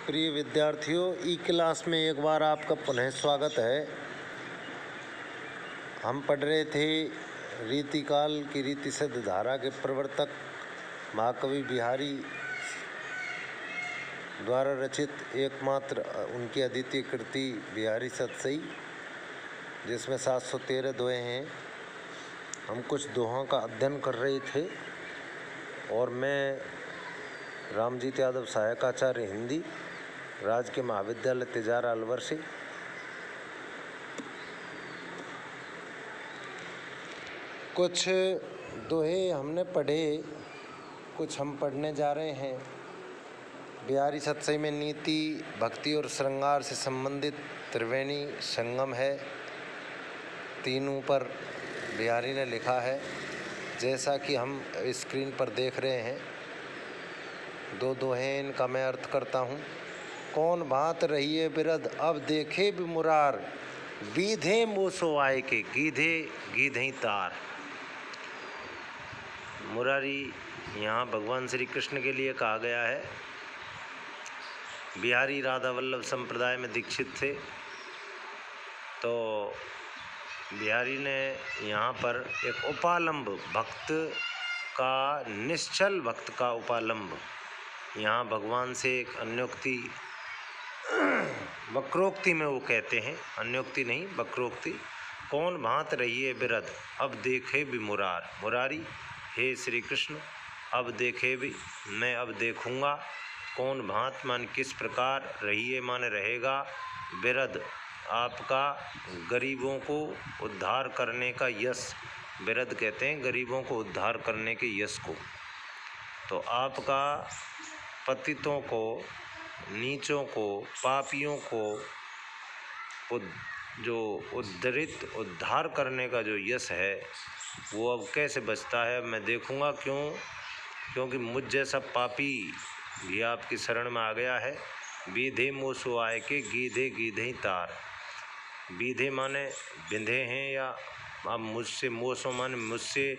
प्रिय विद्यार्थियों, ई क्लास में एक बार आपका पुनः स्वागत है। हम पढ़ रहे थे रीतिकाल की रीति सिद्ध धारा के प्रवर्तक महाकवि बिहारी द्वारा रचित एकमात्र उनकी अद्वितीय कृति बिहारी सतसई, जिसमें 713 दोहे हैं। हम कुछ दोहों का अध्ययन कर रहे थे और मैं रामजीत यादव सहायक आचार्य हिंदी, राजकीय महाविद्यालय तिजारा अलवर से कुछ दोहे हमने पढ़े, कुछ हम पढ़ने जा रहे हैं। बिहारी सतसई में नीति, भक्ति और श्रृंगार से संबंधित त्रिवेणी संगम है। तीनों पर बिहारी ने लिखा है, जैसा कि हम स्क्रीन पर देख रहे हैं। दो दोहे, इनका मैं अर्थ करता हूँ। कौन भांत रहिए बिरद, अब देखे भी मुरार, बीधे मोसो आए के, गीधे गीधे तार। मुरारी यहाँ भगवान श्री कृष्ण के लिए कहा गया है। बिहारी राधा वल्लभ संप्रदाय में दीक्षित थे, तो बिहारी ने यहाँ पर एक उपालंब भक्त का, निश्चल भक्त का उपालंब, यहाँ भगवान से एक अन्योक्ति, वक्रोक्ति में वो कहते हैं, अन्योक्ति नहीं वक्रोक्ति। कौन भांत रहिए बिरद, अब देखे भी मुरार। मुरारी, हे श्री कृष्ण, अब देखे भी, मैं अब देखूँगा। कौन भांत मान किस प्रकार, रहिए मान रहेगा, बिरद आपका गरीबों को उद्धार करने का यश। बिरद कहते हैं गरीबों को उद्धार करने के यश को। तो आपका पतितों को, नीचों को, पापियों को जो उद्धार करने का जो यश है, वो अब कैसे बचता है, मैं देखूँगा। क्योंकि मुझ जैसा पापी भी आपकी शरण में आ गया है। बीधे मोसो आए के, गीधे गीधे तार। बीधे माने बिंधे हैं, या अब मुझसे, मोसो माने मुझसे,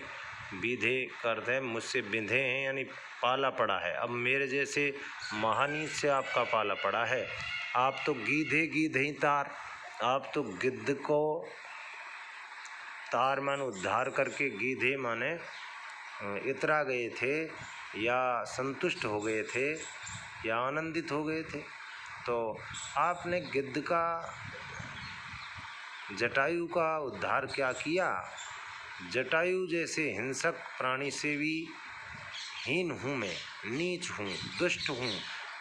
बीधे करते हैं मुझसे बिंधे हैं, यानी पाला पड़ा है। अब मेरे जैसे महानीत से आपका पाला पड़ा है। आप तो गीधे गीधे तार, आप तो गिद्ध को तार माने उद्धार करके, गीधे माने इतरा गए थे, या संतुष्ट हो गए थे, या आनंदित हो गए थे। तो आपने गिद्ध का, जटायु का उद्धार क्या किया। जटायु जैसे हिंसक प्राणी से भी हीन हूँ मैं, नीच हूँ, दुष्ट हूँ,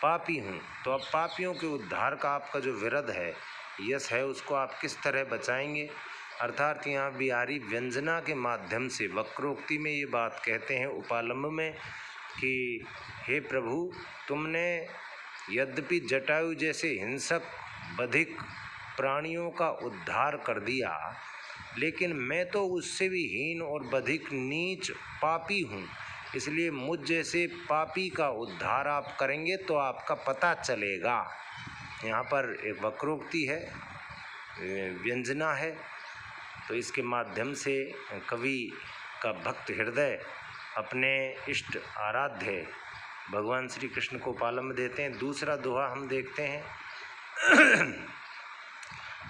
पापी हूँ। तो अब पापियों के उद्धार का आपका जो विरध है, यश है, उसको आप किस तरह बचाएंगे। अर्थात यहाँ बिहारी व्यंजना के माध्यम से वक्रोक्ति में ये बात कहते हैं, उपालंब में, कि हे प्रभु, तुमने यद्यपि जटायु जैसे हिंसक बधिक प्राणियों का उद्धार कर दिया, लेकिन मैं तो उससे भी हीन और बधिक नीच पापी हूँ। इसलिए मुझ जैसे पापी का उद्धार आप करेंगे तो आपका पता चलेगा। यहाँ पर एक वक्रोक्ति है, व्यंजना है। तो इसके माध्यम से कवि का भक्त हृदय अपने इष्ट आराध्य भगवान श्री कृष्ण को पालम देते हैं। दूसरा दोहा हम देखते हैं।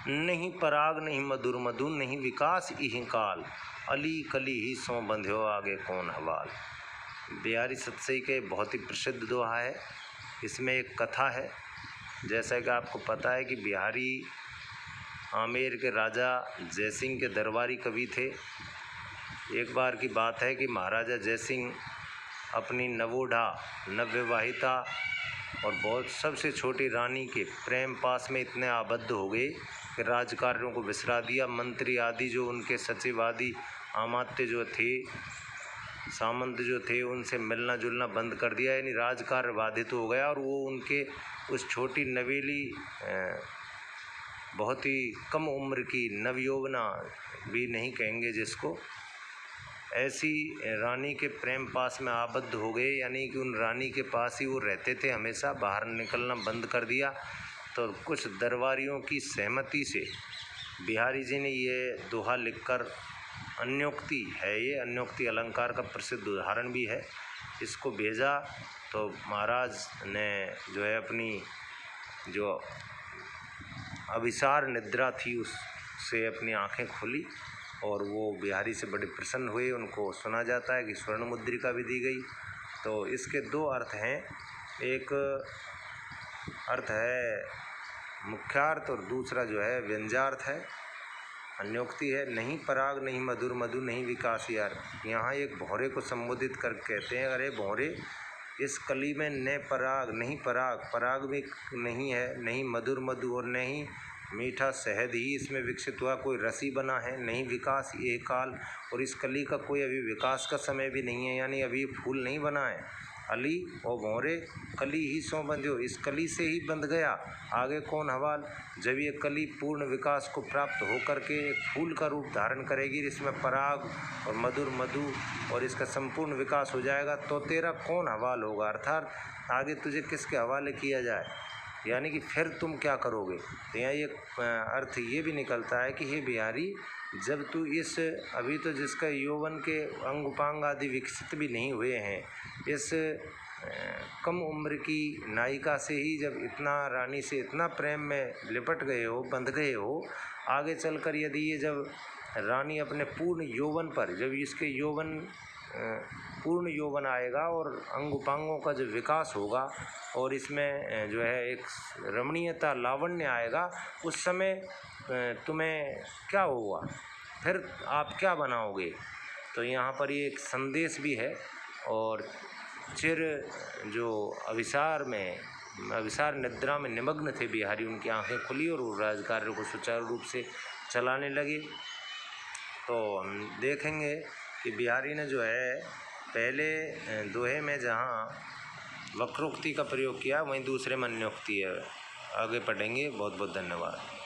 नहीं पराग नहीं मधुर मधु, नहीं विकास इहि काल, अली कली ही सो बंध्यो आगे कौन हवाल। बिहारी सतसई के बहुत ही प्रसिद्ध दोहा है। इसमें एक कथा है। जैसा कि आपको पता है कि बिहारी आमेर के राजा जयसिंह के दरबारी कवि थे। एक बार की बात है कि महाराजा जयसिंह अपनी नवोढ़ा, नवविवाहिता और बहुत सबसे छोटी रानी के प्रेम पास में इतने आबद्ध हो गए कि राजकार्यों को बिसरा दिया। मंत्री आदि जो उनके सचिव आदि अमात्य जो थे, सामंत जो थे, उनसे मिलना जुलना बंद कर दिया, यानी राजकार्य बाधित हो गया। और वो उनके उस छोटी नवेली, बहुत ही कम उम्र की नवयौवना भी नहीं कहेंगे जिसको, ऐसी रानी के प्रेम पास में आबद्ध हो गए, यानी कि उन रानी के पास ही वो रहते थे, हमेशा बाहर निकलना बंद कर दिया। तो कुछ दरबारियों की सहमति से बिहारी जी ने ये दोहा लिखकर, अन्योक्ति है ये, अन्योक्ति अलंकार का प्रसिद्ध उदाहरण भी है, इसको भेजा। तो महाराज ने जो है अपनी जो अभिसार निद्रा थी उससे अपनी आंखें खुली और वो बिहारी से बड़े प्रसन्न हुए। उनको सुना जाता है कि स्वर्ण मुद्रिका भी दी गई। तो इसके दो अर्थ हैं, एक अर्थ है मुख्यार्थ और दूसरा जो है व्यंग्यार्थ है, अन्योक्ति है। नहीं पराग नहीं मधुर, मधु नहीं विकास यार। यहाँ एक भौरे को संबोधित कर कहते हैं, अरे भौरे, इस कली में न पराग नहीं पराग, पराग भी नहीं है, नहीं मधुर मधु और नहीं मीठा शहद ही इसमें विकसित हुआ, कोई रसी बना है, नहीं विकास ये काल, और इस कली का कोई अभी विकास का समय भी नहीं है, यानी अभी फूल नहीं बना है। अली और भौरे कली ही सो बंध्यो, इस कली से ही बंध गया, आगे कौन हवाल। जब ये कली पूर्ण विकास को प्राप्त होकर के एक फूल का रूप धारण करेगी, इसमें पराग और मधुर मधु और इसका संपूर्ण विकास हो जाएगा, तो तेरा कौन हवाल होगा, अर्थात आगे तुझे किसके हवाले किया जाए, यानी कि फिर तुम क्या करोगे। तो यहाँ एक अर्थ ये भी निकलता है कि हे बिहारी, जब तू इस अभी तो जिसका यौवन के अंग उपांग आदि विकसित भी नहीं हुए हैं, इस कम उम्र की नायिका से ही जब इतना रानी से इतना प्रेम में लिपट गए हो, बंध गए हो, आगे चलकर यदि ये जब रानी अपने पूर्ण यौवन पर, जब इसके यौवन पूर्ण यौवन आएगा और अंग उपांगों का जो विकास होगा और इसमें जो है एक रमणीयता लावण्य आएगा, उस समय तुम्हें क्या होगा, फिर आप क्या बनाओगे। तो यहाँ पर ये एक संदेश भी है। और चिर जो अभिसार निद्रा में निमग्न थे बिहारी, उनकी आंखें खुली और वो राजकार्य को सुचारू रूप से चलाने लगे। तो हम देखेंगे कि बिहारी ने जो है पहले दोहे में जहाँ वक्रोक्ति का प्रयोग किया, वहीं दूसरे में अन्योक्ति है। आगे पढ़ेंगे। बहुत बहुत धन्यवाद।